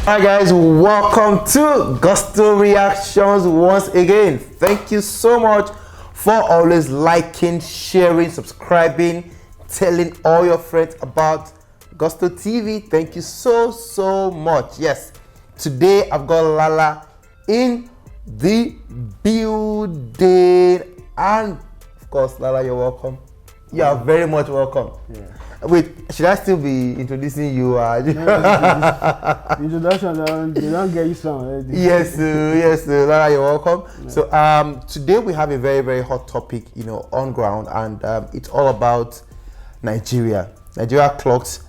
Hi guys, welcome to Gusto Reactions once again. Thank you so much for always liking, sharing, subscribing, telling all your friends about Gusto TV. Thank you so much. Yes, today I've got Lala in the building, and of course, Lala, you're welcome. You are very much welcome. Yeah. Wait, should I still be introducing you? No, introduction, they don't get you some already. Yes, Lara, you're welcome. Yeah. So today we have a very hot topic, on ground, and it's all about Nigeria. Nigeria clocks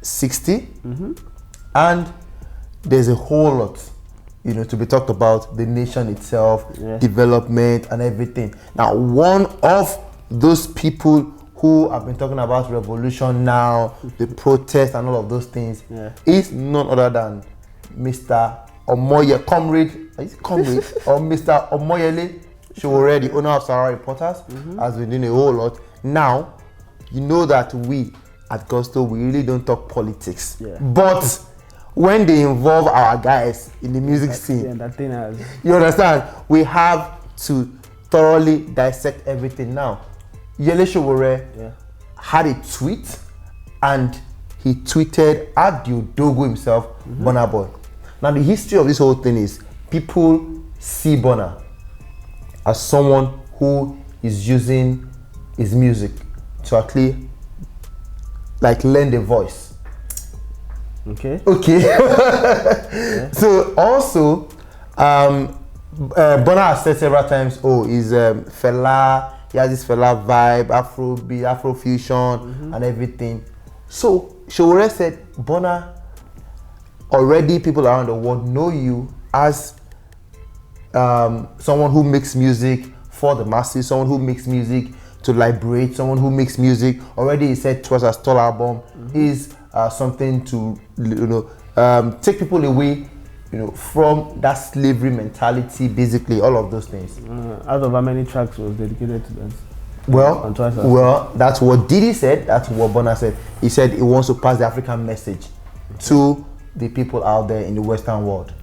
60, and there's a whole lot, to be talked about, the nation itself, development, and everything. Now, one of those people who have been talking about revolution now, the protest and all of those things, is none other than Mr. Omoye, comrade, or Mr. Omoyele Sowore, the owner of Sowore Reporters, has been doing a whole lot. Now, you know that we at Gusto, we really don't talk politics. But when they involve our guys in the music scene, you understand, we have to thoroughly dissect everything. Now, Yele Sowore had a tweet, and he tweeted at the Odogwu himself, Burnaboy. Now, the history of this whole thing is people see Burna as someone who is using his music to actually lend a voice. Okay. So also, Burna has said several times, he's Fela. He has this Fela vibe, Afrobeat, Afrofusion, and everything. So Sowore said, Burna, already people around the world know you as someone who makes music for the masses, someone who makes music to liberate, someone who makes music. Already he said Trust As Tall album is something to take people away from that slavery mentality, basically, all of those things. Out of how many tracks was dedicated to that? Well, that's what Diddy said, that's what Burna said. He said he wants to pass the African message to the people out there in the Western world.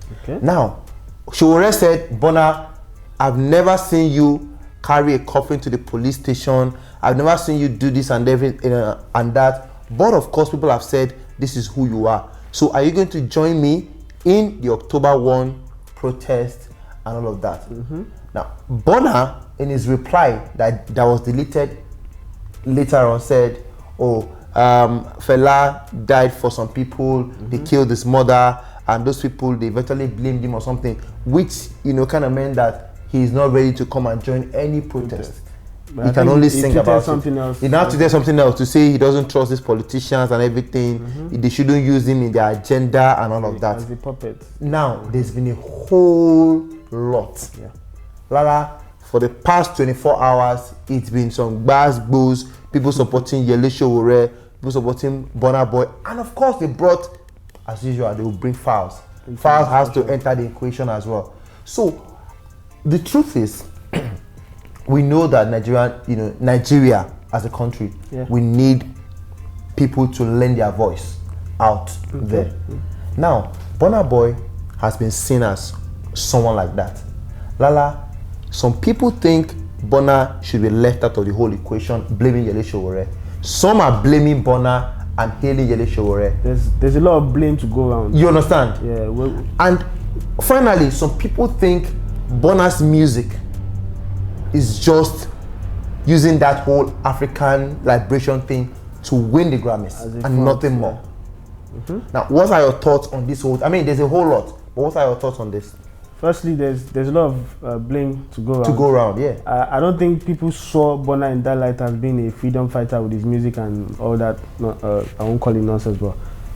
Now, Sowore said, Burna, I've never seen you carry a coffin to the police station. I've never seen you do this and everything and that. But of course, people have said, this is who you are. So are you going to join me in the October 1 protest and all of that? Now, Burna, in his reply that was deleted later on, said, Fela died for some people, they killed his mother, and those people, they eventually blamed him or something, which, kind of meant that he is not ready to come and join any protest. But he can only sing about something else. He now to do something else, to say he doesn't trust these politicians and everything. They shouldn't use him in their agenda and all of that. As a puppet. Now, there's been a whole lot. Lala, for the past 24 hours, it's been some booze, people supporting Yele Sowore, people supporting Burnaboy, and of course they brought, as usual, they will bring Falz. Falz has to enter the equation as well. So, the truth is, we know that Nigeria as a country, we need people to lend their voice out there. Now, Burnaboy has been seen as someone like that. Lala, some people think Burna should be left out of the whole equation, blaming Yele Sowore. Some are blaming Burna and hailing Yele Sowore. There's a lot of blame to go around. You understand? Yeah. And finally, some people think Burna's music is just using that whole African liberation thing to win the Grammys and nothing more. Now, what are your thoughts on this whole? I mean, there's a whole lot, but what are your thoughts on this? Firstly, there's a lot of blame to go around. I don't think people saw Burna in that light as being a freedom fighter with his music and all that. I won't call it nonsense, but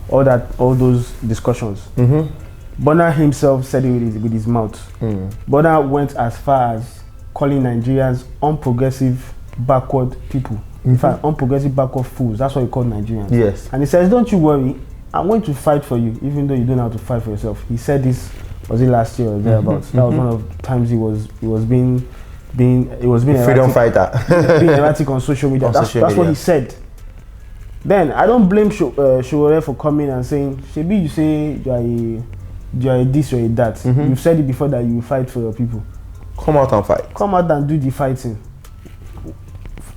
all those discussions. Burna himself said it with his mouth. Burna went as far as calling Nigerians unprogressive, backward people. In fact, unprogressive, backward fools. That's what he called Nigerians. Yes. And he says, don't you worry, I'm going to fight for you, even though you don't know how to fight for yourself. He said this, was it last year or thereabouts? That was one of the times he was being freedom fighter. Being erratic on social media. That's what he said. Then I don't blame Sowore for coming and saying, Shebi, you say you're a this, you're a that. You've said it before that you will fight for your people. Come out and fight. Come out and do the fighting.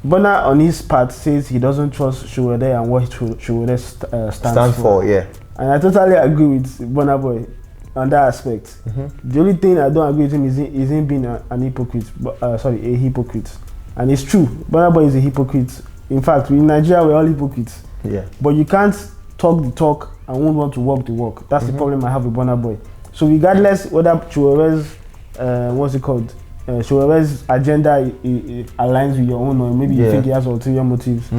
Burna on his part says he doesn't trust Sowore and what Sowore stands for. Yeah. And I totally agree with Burnaboy on that aspect. The only thing I don't agree with him is him being an hypocrite. A hypocrite. And it's true. Burnaboy is a hypocrite. In fact, in Nigeria we're all hypocrites. Yeah. But you can't talk the talk and won't want to walk the walk. That's the problem I have with Burnaboy. So regardless whether Sowore's Sowore's agenda aligns with your own, or maybe you think he has ulterior motives,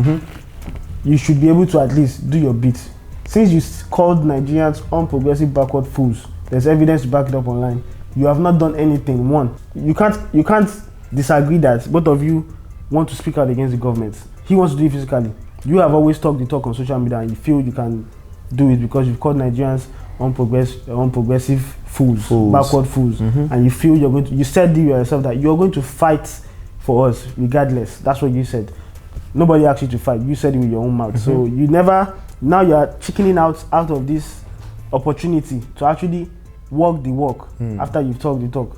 you should be able to at least do your bit. Since you called Nigerians unprogressive, backward fools, there's evidence to back it up online. You have not done anything. One, you can't disagree that both of you want to speak out against the government. He wants to do it physically. You have always talked the talk on social media, and you feel you can do it because you've called Nigerians unprogressive fools, backward fools, and you feel you're going to. You said to yourself that you're going to fight for us regardless. That's what you said. Nobody asked you to fight. You said it with your own mouth. So you never. Now you are chickening out of this opportunity to actually walk the walk after you've talked the talk.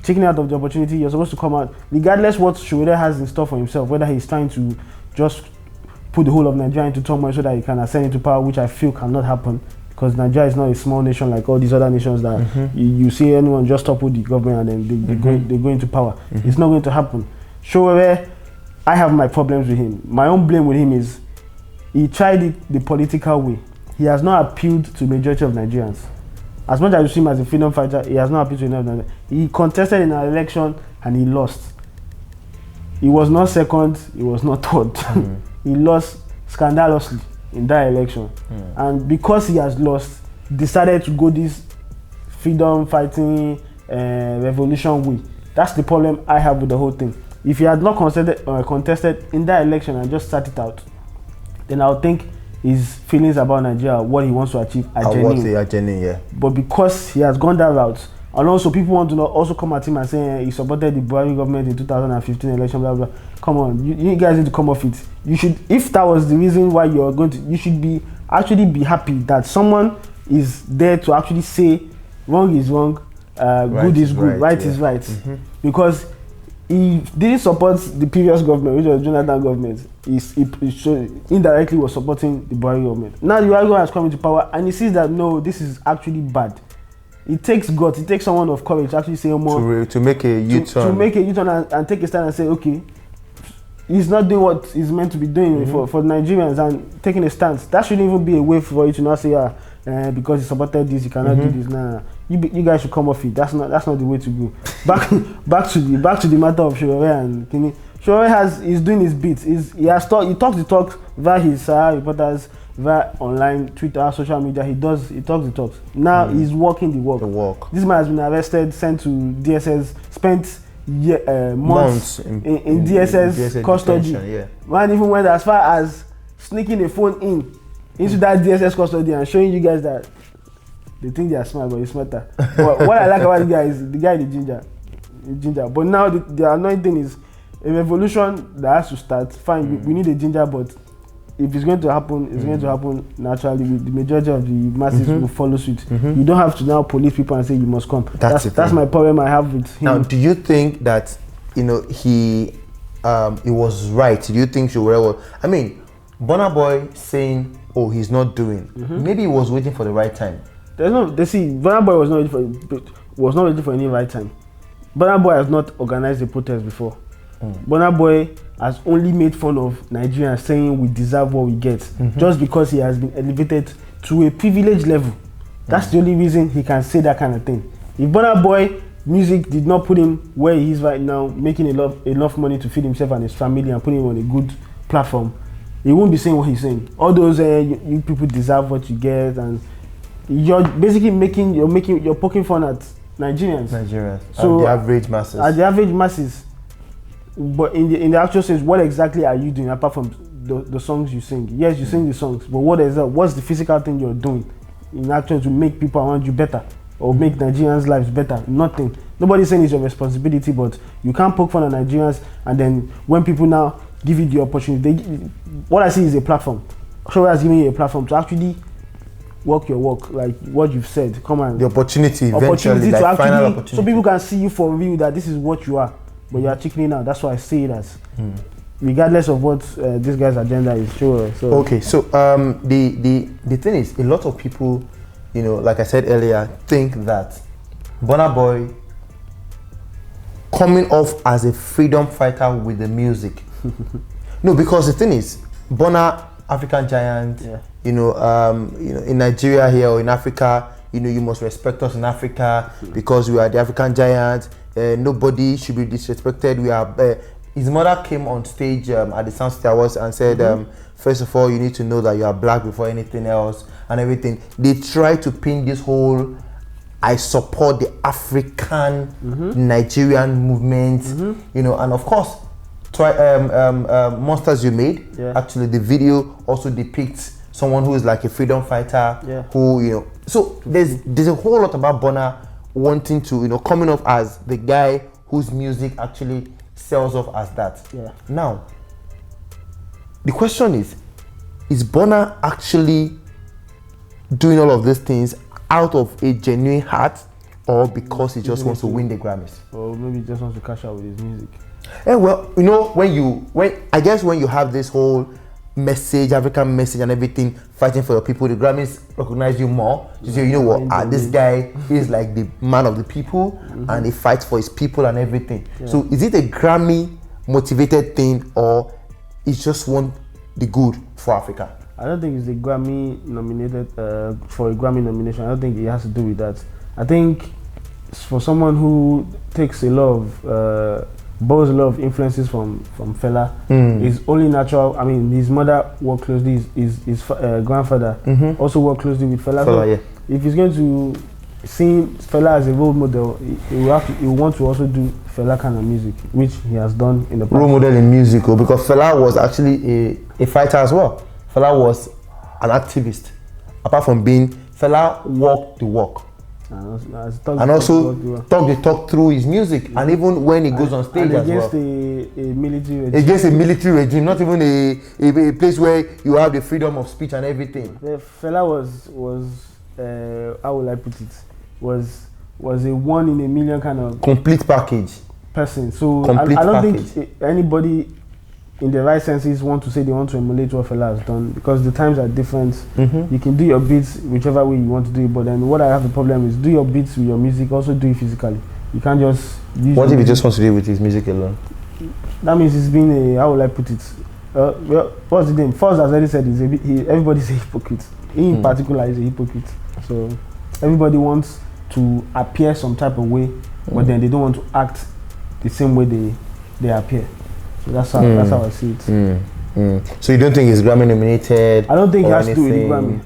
Chickening out of the opportunity, you're supposed to come out regardless what Sowore has in store for himself. Whether he's trying to just put the whole of Nigeria into turmoil so that he can ascend into power, which I feel cannot happen. Because Nigeria is not a small nation like all these other nations that you see anyone just topple the government and then they go into power. It's not going to happen. Sowore, I have my problems with him. My own blame with him is he tried it the political way. He has not appealed to the majority of Nigerians. As much as you see him as a freedom fighter, he has not appealed to enough Nigerians. He contested in an election and he lost. He was not second, he was not third. He lost scandalously in that election, and because he has lost, decided to go this freedom fighting revolution way. That's the problem I have with the whole thing. If he had not contested in that election and just sat it out, then I would think his feelings about Nigeria, what he wants to achieve, are genuine. But because he has gone that route, and also people want to also come at him and say he supported the Buhari government in 2015 election, blah blah. Come on, you guys need to come off it. You should, if that was the reason why you're going to, you should actually be happy that someone is there to actually say wrong is wrong, good is good, right is right. Because he didn't support the previous government, which was Jonathan government. He indirectly was supporting the Buhari government. Now the Buhari government has come into power and he sees that no, this is actually bad. It takes guts, it takes someone of courage to actually say more. To make a U-turn. To make a U-turn and take a stand and say, okay, he's not doing what he's meant to be doing for Nigerians and taking a stance. That shouldn't even be a way for you to not say, because he supported this, you cannot do this. Nah. You guys should come off it. That's not the way to go. Back to the matter of Sowore and Kini. Sowore is doing his bits. He talks the talk via his reporters, via online, Twitter, social media. He talks the talks. Now he's walking the walk. This man has been arrested, sent to DSS, spent months in DSS custody. Man even went as far as sneaking a phone into that DSS custody and showing you guys that they think they are smart, but he's smarter. But what I like about the guy is the guy is ginger. But now the annoying thing is a revolution that has to start. Fine, we need a ginger, but if it's going to happen, it's going to happen naturally. The majority of the masses will follow suit. You don't have to now police people and say you must come. That's my problem I have with him. Now, do you think that he was right? Do you think Sowore was? I mean, Burnaboy saying, "Oh, he's not doing." Maybe he was waiting for the right time. Burnaboy was not ready for any right time. Burnaboy has not organized a protest before. Burnaboy has only made fun of Nigerians, saying we deserve what we get, just because he has been elevated to a privileged level. That's the only reason he can say that kind of thing. If Burnaboy music did not put him where he is right now, making enough money to feed himself and his family and putting him on a good platform, he won't be saying what he's saying. All those you people deserve what you get, and you're basically you're poking fun at Nigerians. So at the average masses. But in the actual sense, what exactly are you doing apart from the songs you sing? Yes, you sing the songs, but what's the physical thing you're doing in action to make people around you better or make Nigerians' lives better? Nothing. Nobody's saying it's your responsibility, but you can't poke fun at Nigerians and then when people now give you the opportunity, what I see is a platform. Sowore has given you a platform to actually walk your walk, like what you've said. Come on. The opportunity eventually, like to actually, final opportunity. so people can see you for real that this is what you are, but you are chickening out. That's why I see it as, regardless of what this guy's agenda is. Sure. So okay, so the thing is, a lot of people, you know, like I said earlier, think that Burnaboy coming off as a freedom fighter with the music. No, because the thing is, Burna, African giant, you know, in Nigeria here or in Africa, you know, you must respect us in Africa because we are the African giant. Nobody should be disrespected. We are. His mother came on stage at the Sound City Awards and said, first of all, you need to know that you are black before anything else and everything. They try to pin this whole, I support the African Nigerian movement, you know, and of course, Monsters You Made, actually the video also depicts someone who is like a freedom fighter, who, you know, so there's a whole lot about Burna wanting to, you know, coming off as the guy whose music actually sells off as that. Now, the question is Burna actually doing all of these things out of a genuine heart, or because he just wants to win the Grammys? Or maybe he just wants to cash out with his music. Well, you know, when you have this whole message, African message and everything, fighting for your people, the Grammys recognize you more. You say, you know what, this guy is like the man of the people, and he fights for his people and everything. So is it a Grammy motivated thing, or it's just want the good for Africa? I don't think it's a Grammy nominated for a Grammy nomination. I don't think it has to do with that. I think for someone who takes a lot of borrows a lot of influences from Fela, is only natural. I mean, his mother worked closely, his grandfather also worked closely with Fela. So if he's going to see Fela as a role model, he will want to also do Fela kind of music, which he has done in the past. Role model in music, because Fela was actually a fighter as well. Fela was an activist. Apart from being, Fela walked the walk. And also talk the talk through his music, and even when he goes on stage as well. Against a military regime. Against a military regime, not even a place where you have the freedom of speech and everything. The Fela was how will I put it? Was a 1 in a million kind of complete package person. So I don't think anybody in the right senses want to say they want to emulate what Fela has done, because the times are different. You can do your beats whichever way you want to do it, but then what I have the problem is, do your beats with your music, also do it physically. You can't just use. What if he just wants to do it with his music alone? That means he's been a, how will I put it? Well, what's the name? Falz has already said everybody's a hypocrite. He in particular is a hypocrite. So everybody wants to appear some type of way, but then they don't want to act the same way they appear. So that's how I see it. So you don't think he's Grammy nominated? I don't think it has to do with the Grammy.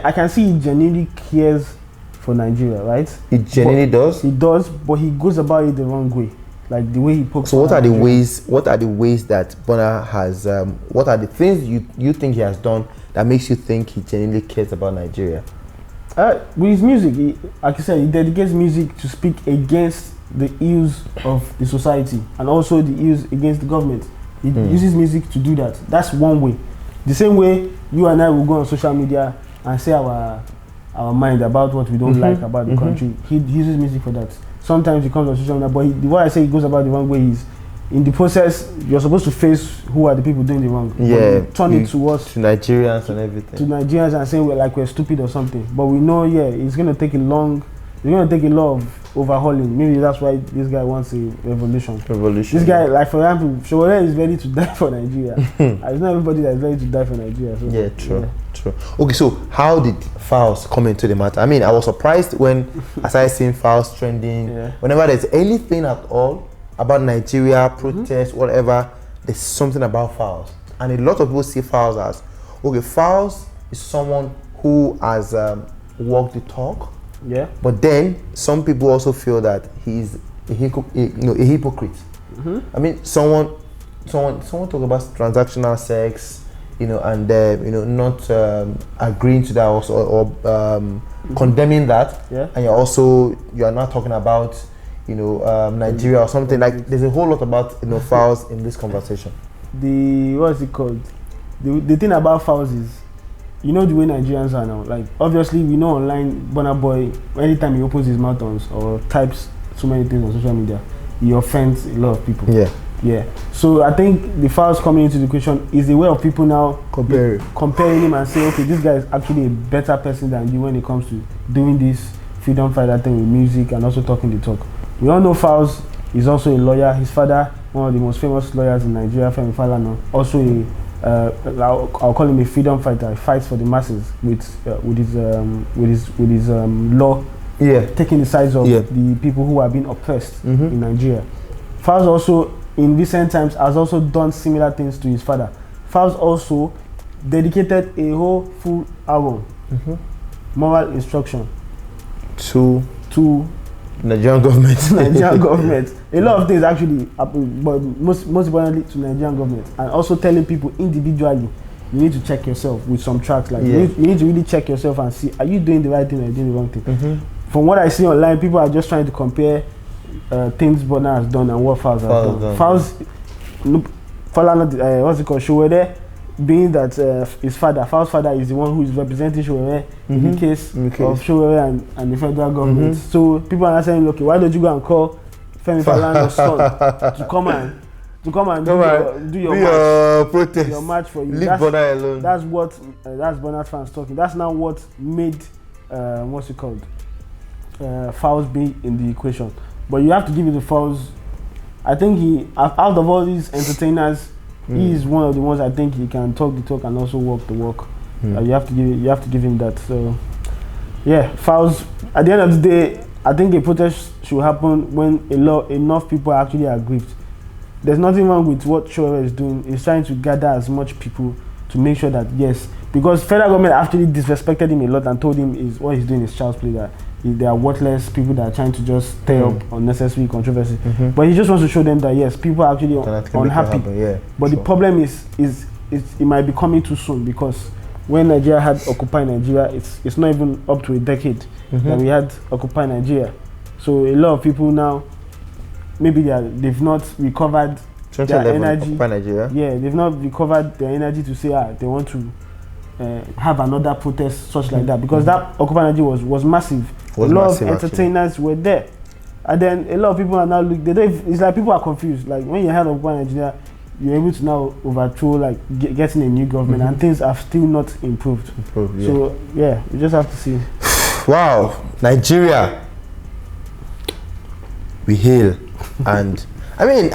I can see he genuinely cares for Nigeria, right? He genuinely does? He does, but he goes about it the wrong way. Like the way he pokes. So what are the ways that Burna has, what are the things you think he has done that makes you think he genuinely cares about Nigeria? With his music, like you said, he dedicates music to speak against the ills of the society and also the ills against the government. He uses music to do that. That's one way. The same way you and I will go on social media and say our mind about what we don't like about the country. He uses music for that. Sometimes he comes on social media, but why I say he goes about the wrong way is, in the process, you're supposed to face who are the people doing the wrong. Yeah. Turn it towards to Nigerians and everything. To Nigerians and saying we're stupid or something. But we know, it's gonna take a lot of overhauling. Maybe that's why this guy wants a revolution. This guy, like for example, Sowore is ready to die for Nigeria. It's not everybody that's ready to die for Nigeria. So, true. Okay, so how did Falz come into the matter? I mean, I was surprised when I started seeing Falz trending. Whenever there's anything at all about Nigeria, protests, whatever, there's something about Falz. And a lot of people see Falz as, okay, Falz is someone who has walked the talk. But then some people also feel that he's a hypocrite. I mean, someone talk about transactional sex, and not agreeing to that also, or condemning that. And you are not talking about Nigeria or something. Like, there's a whole lot about Falz in this conversation. What is it called? The thing about Falz is, you know the way Nigerians are now. Like obviously we know online, Burnaboy, anytime he opens his mouth or types so many things on social media, he offends a lot of people. Yeah. So I think the Falz coming into the question is a way of people now comparing him and saying, okay, this guy is actually a better person than you when it comes to doing this freedom fighter thing with music and also talking the talk. We all know Falz is also a lawyer. His father, one of the most famous lawyers in Nigeria, Fela Kuti, also I'll call him a freedom fighter. He fights for the masses with his law, taking the sides of the people who are being oppressed in Nigeria. Falz also, in recent times, has also done similar things to his father. Falz also dedicated a whole full album, moral instruction, to Nigerian government. A lot of things actually, but most importantly to Nigerian government, and also telling people individually, you need to check yourself with some tracks. Like you need to really check yourself and see, are you doing the right thing or are you doing the wrong thing? From what I see online, people are just trying to compare things Burna has done and what Falz has done. Falz, what's it called? Sowore, being that his father, Falz's father, is the one who is representing Sowore in the case of Sowore and the federal government. So people are saying, okay, why don't you go and call Femi Falana's son to come and do your protest, your march for you. Leave Burna alone. That's Burna fans talking. That's now what made what's it called? Falz be in the equation. But you have to give it to Falz. I think he, out of all these entertainers, he is one of the ones I think he can talk the talk and also walk the walk. You have to give him that. So yeah, Falz. At the end of the day, I think a protest should happen when enough people actually are aggrieved. There's nothing wrong with what Sowore is doing. He's trying to gather as much people to make sure that yes, because federal government actually disrespected him a lot and told him what he's doing is child's play, that they are worthless people that are trying to just stir up unnecessary controversy. But he just wants to show them that yes, people are actually unhappy. But the problem is it might be coming too soon, because when Nigeria had Occupy Nigeria, it's not even up to a decade that we had Occupy Nigeria. So a lot of people now, maybe they've not recovered their energy. Yeah, they've not recovered their energy to say they want to have another protest such like that, because that Occupy Nigeria was massive. A lot of entertainers were there, and then a lot of people are now it's like people are confused. Like when you had Occupy Nigeria, you're able to now overthrow, like getting a new government, and things have still not improved. So yeah, we just have to see. Wow, Nigeria, we hail. And I mean,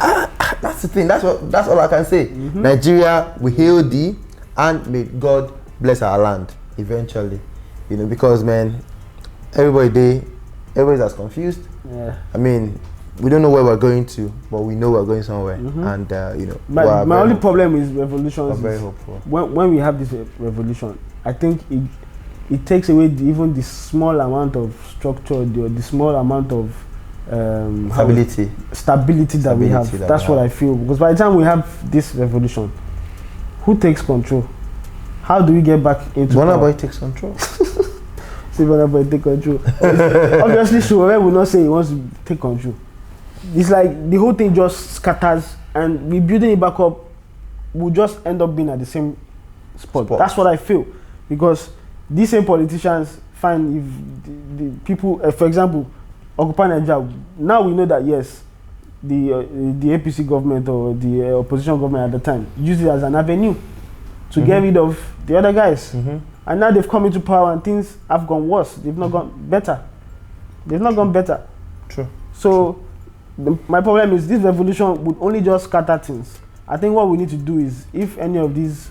that's the thing. That's all I can say. Nigeria, we hail thee, and may God bless our land eventually. You know, because man, everybody's as confused. Yeah. I mean, we don't know where we're going to, but we know we're going somewhere. And you know, my only problem is revolution. I'm very hopeful. When we have this revolution, I think it takes away even the small amount of structure, the small amount of stability that we have. That's what I feel, because by the time we have this revolution, who takes control? How do we get back into Burnaboy takes control. See, Burnaboy take control. Obviously, Sowore will not say he wants to take control. It's like the whole thing just scatters, and rebuilding it back up will just end up being at the same spot. That's what I feel, because these same politicians find if the people, for example, Occupy Nigeria. Now we know that yes, the APC government or the opposition government at the time used it as an avenue to get rid of the other guys, and now they've come into power and things have gone worse. They've not gone better. They've not gone better. True. So my problem is this revolution would only just scatter things. I think what we need to do is, if any of these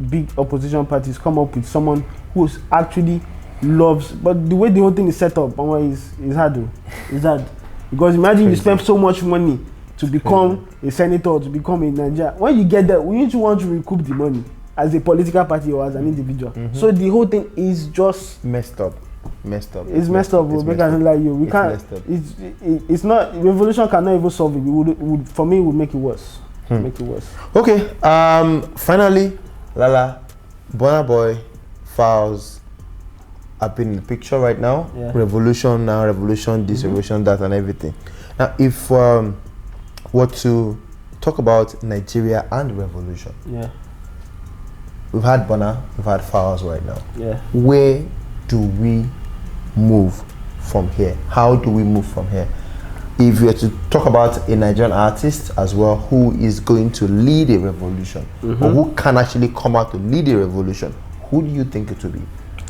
big opposition parties come up with someone who actually loves, but the way the whole thing is set up is hard. It's hard, because imagine you spend so much money to become a senator, to become a Nigeria. When you get there, we need to want to recoup the money as a political party or as an individual. So the whole thing is just messed up. It's messed up. Like you, we can't. It's not. Revolution cannot even solve it. For me, it would make it worse. Make it worse. Okay. Finally, Lala, Burnaboy, Falz have been in the picture right now. Yeah. Revolution now, revolution this, revolution that, and everything. Now, if were to talk about Nigeria and revolution, we've had Burna, we've had Falz right now. Yeah. Where do we move from here? How do we move from here? If we are to talk about a Nigerian artist as well who is going to lead a revolution, or who can actually come out to lead a revolution, who do you think it will be?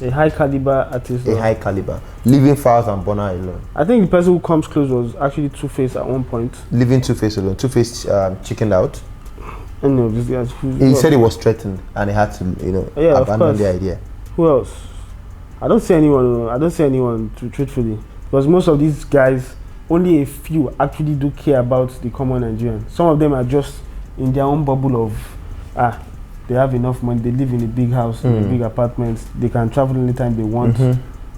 A high caliber artist. A high caliber. Leaving Falz and Burna alone. I think the person who comes close was actually Two-Face at one point. Leaving Two-Face alone. Two-Face chickened out. No, this guy. He said he was threatened and he had to, abandon the idea. Who else? I don't see anyone truthfully, because most of these guys, only a few actually do care about the common Nigerian. Some of them are just in their own bubble of, they have enough money, they live in a big house, in a big apartment, they can travel anytime they want.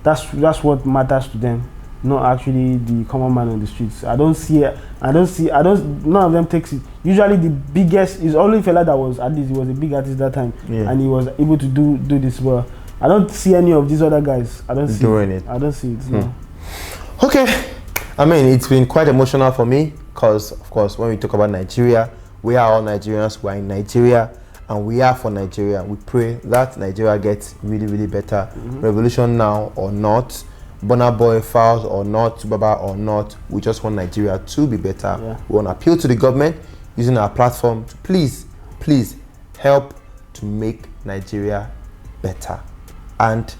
That's what matters to them, not actually the common man on the streets. None of them takes it. Usually the biggest is only Fela that was, at least he was a big artist that time, and he was able to do this well. I don't see any of these other guys. I don't see it. No. Okay. I mean, it's been quite emotional for me because, of course, when we talk about Nigeria, we are all Nigerians. We are in Nigeria, and we are for Nigeria. We pray that Nigeria gets really, really better. Revolution now or not, Burnaboy, Falz or not, Baba or not, we just want Nigeria to be better. Yeah. We want to appeal to the government using our platform to please help to make Nigeria better. And,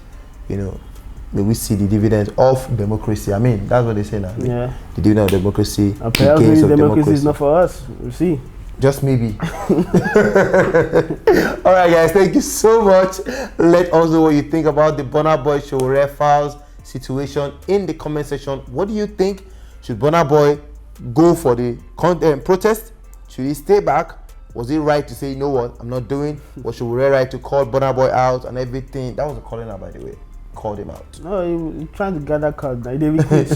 may we see the dividends of democracy. I mean, that's what they say now. Yeah. The dividend of democracy. Apparently, democracy is not for us. We'll see. Just maybe. All right, guys. Thank you so much. Let us know what you think about the Burnaboy Sowore Falz situation in the comment section. What do you think? Should Burnaboy go for the protest? Should he stay back? Was it right to say, you know what, I'm not doing? Was Sowore right to call Burnaboy out and everything? That was a calling out, by the way. Called him out. No, he was trying to gather cards. He didn't recruit.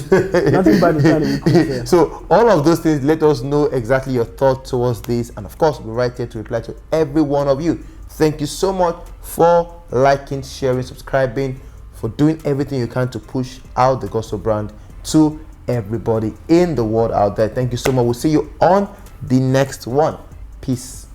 Nothing bad in trying to recruit. Yeah. So all of those things, let us know exactly your thoughts towards this, and of course we're right here to reply to every one of you. Thank you so much for liking, sharing, subscribing, for doing everything you can to push out the gospel brand to everybody in the world out there. Thank you so much. We'll see you on the next one. Peace.